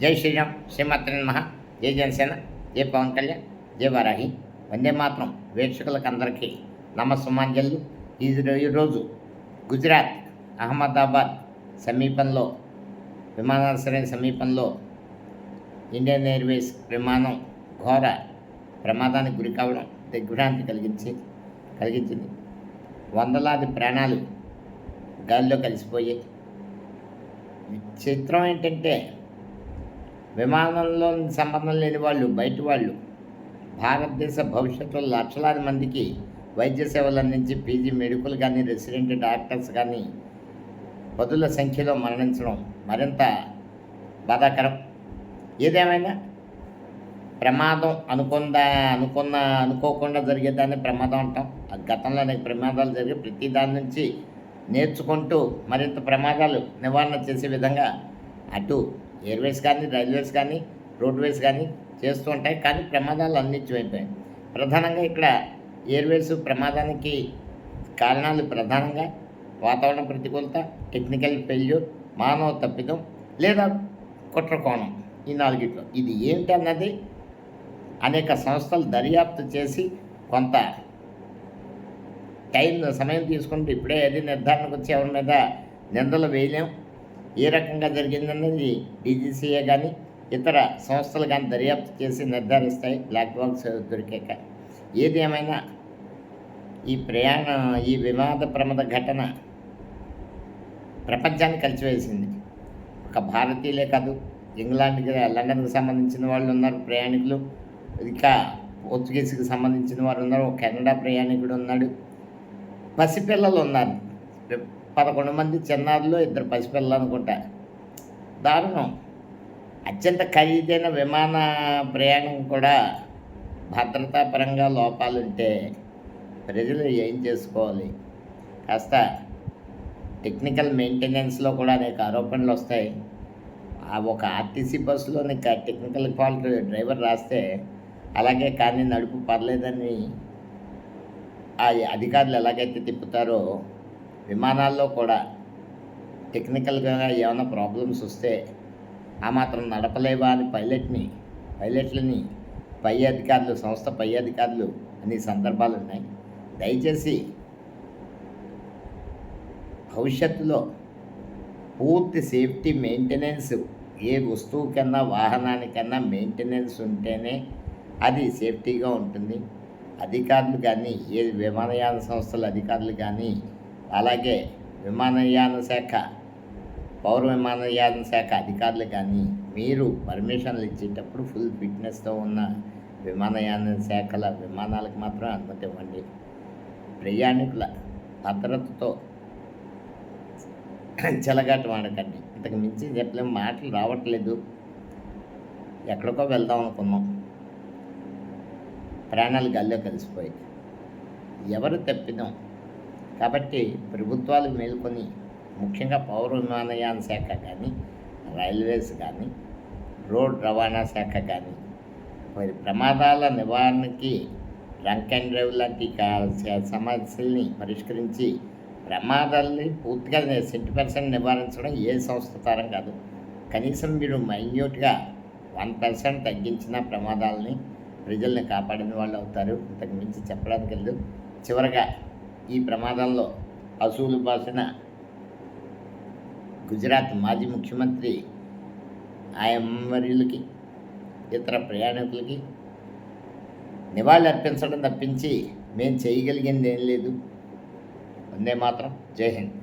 జై శ్రీరామ్, శ్రీమాత్రే నమః. జై జనసేన, జై పవన్ కళ్యాణ్, జై వారాహి. వందే మాత్రం వీక్షకులకు అందరికీ నమస్సుమాంజలు. ఈరోజు గుజరాత్ అహ్మదాబాద్ సమీపంలో, విమానాశ్రయం సమీపంలో ఇండియన్ ఎయిర్వేస్ విమానం ఘోర ప్రమాదానికి గురి కావడం దిగ్భ్రాంతి కలిగించింది. వందలాది ప్రాణాలు గాలిలో కలిసిపోయాయి. చిత్రం ఏంటంటే, విమానంలో సంబంధం లేని వాళ్ళు, బయట వాళ్ళు భారతదేశ భవిష్యత్తులో లక్షలాది మందికి వైద్య సేవలు అందించి పీజీ మెడికల్ కానీ, రెసిడెంట్ డాక్టర్స్ కానీ పదుల సంఖ్యలో మరణించడం మరింత బాధాకరం. ఏదేమైనా ప్రమాదం అనుకోకుండా జరిగేదాన్ని ప్రమాదం అంటాం. గతంలో అనేక ప్రమాదాలు జరిగి ప్రతి దాని నుంచి నేర్చుకుంటూ మరింత ప్రమాదాలు నివారణ చేసే విధంగా అటు ఎయిర్వేస్ కానీ, రైల్వేస్ కానీ, రోడ్వేస్ కానీ చేస్తూ ఉంటాయి. కానీ ప్రమాదాలు అన్నిచ్చిపోయిపోయాయి. ప్రధానంగా ఇక్కడ ఎయిర్వేస్ ప్రమాదానికి కారణాలు ప్రధానంగా వాతావరణ ప్రతికూలత, టెక్నికల్ ఫెయిల్యూర్, మానవ తప్పిదం లేదా కుట్రకోణం. ఈ నాలుగిట్లో ఇది ఏంటి అన్నది అనేక సంస్థలు దర్యాప్తు చేసి కొంత సమయం తీసుకుంటూ ఇప్పుడే ఏది నిర్ధారణకు వచ్చి ఎవరి మీద నిందలు వేయలేం. ఏ రకంగా జరిగిందన్నది డీజీసీఏ కానీ ఇతర సంస్థలు కానీ దర్యాప్తు చేసి నిర్ధారిస్తాయి, బ్లాక్ బాక్స్ దొరికాక. ఏది ఏమైనా ఈ వివాద ప్రమాద ఘటన ప్రపంచాన్ని కలిసివేసింది. ఒక భారతీయులే కాదు, ఇంగ్లాండ్కి, లండన్కి సంబంధించిన వాళ్ళు ఉన్నారు ప్రయాణికులు, ఇంకా పోర్చుగీస్కి సంబంధించిన వారు ఉన్నారు, కెనడా ప్రయాణికుడు ఉన్నాడు, పసిపిల్లలు ఉన్నారు. 11 మంది చిన్నారులు, 2 పసిపిల్లలు అనుకుంటా. దారుణం. అత్యంత ఖరీదైన విమాన ప్రయాణం కూడా భద్రతాపరంగా లోపాలుంటే ప్రజలు ఏం చేసుకోవాలి? కాస్త టెక్నికల్ మెయింటెనెన్స్లో కూడా అనేక ఆరోపణలు వస్తాయి. ఒక ఆర్టీసీ బస్సులోని టెక్నికల్ ఫాల్ట్ డ్రైవర్ రాస్తే అలాగే కానీ నడుపు పర్లేదని ఆ అధికారులు ఎలాగైతే తిప్పుతారో, విమానాల్లో కూడా టెక్నికల్గా ఏమైనా ప్రాబ్లమ్స్ వస్తే ఆ మాత్రం నడపలేవా అని పైలట్లని సంస్థ పై అధికారులు అనే సందర్భాలు ఉన్నాయి. దయచేసి భవిష్యత్తులో పూర్తి సేఫ్టీ మెయింటెనెన్స్, ఏ వస్తువుకన్నా వాహనానికన్నా మెయింటెనెన్స్ ఉంటేనే అది సేఫ్టీగా ఉంటుంది. అధికారులు కానీ, ఏ విమానయాన సంస్థల అధికారులు కానీ, అలాగే పౌర విమానయాన శాఖ అధికారులు కానీ మీరు పర్మిషన్లు ఇచ్చేటప్పుడు ఫుల్ ఫిట్నెస్తో ఉన్న విమానయాన శాఖల విమానాలకు మాత్రం అనుమతి ఇవ్వండి. ప్రయాణికుల భద్రతతో చెలగాట వాడకండి. ఇంతకు మించి చెప్పలేం, మాటలు రావట్లేదు. ఎక్కడికో వెళ్దాం అనుకున్నాం, ప్రాణాలు గాల్లో కలిసిపోయి ఎవరు తప్పిదాం. కాబట్టి ప్రభుత్వాలు మేల్కొని, ముఖ్యంగా పౌర విమానయాన శాఖ కానీ, రైల్వేస్ కానీ, రోడ్ రవాణా శాఖ కానీ మరి ప్రమాదాల నివారణకి డ్రంక్ అండ్ డ్రైవ్ లాంటి సమస్యల్ని పరిష్కరించి ప్రమాదాలని పూర్తిగా 100% నివారించడం ఏ సంస్థ తరం కాదు. కనీసం మీరు మైన్యూట్గా 1% తగ్గించిన ప్రమాదాలని ప్రజల్ని కాపాడిన వాళ్ళు అవుతారు. ఇంతకు మించి చెప్పడానికి లేదు. చివరగా ఈ ప్రమాదంలో అసూలు బాసిన గుజరాత్ మాజీ ముఖ్యమంత్రి ఆయమ్మవర్యులకి, ఇతర ప్రయాణికులకి నివాళులు అర్పించడం తప్పించి మేము చేయగలిగింది ఏం లేదు. వందే మాత్రం. జై హింద్.